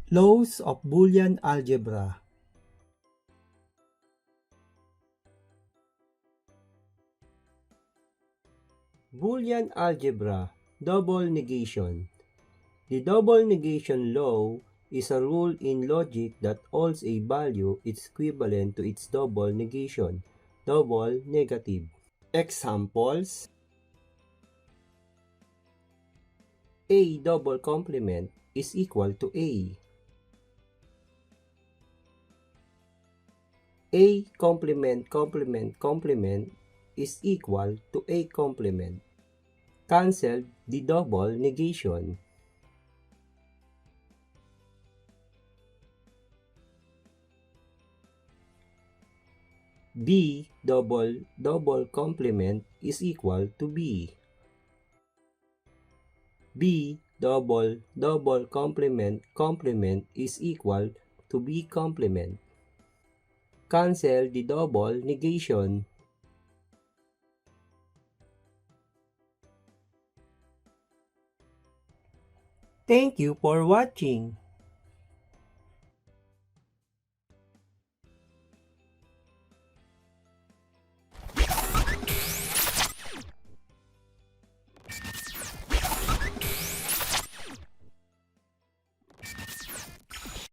Laws of Boolean algebra. Boolean algebra, double negation. The double negation law is a rule in logic that holds a value is equivalent to its double negation, double negative. Examples: A double complement is equal to A. A complement complement complement is equal to A complement. Cancel the double negation. B double double complement is equal to B. B double double complement complement is equal to B complement. Cancel the double negation. Thank you for watching.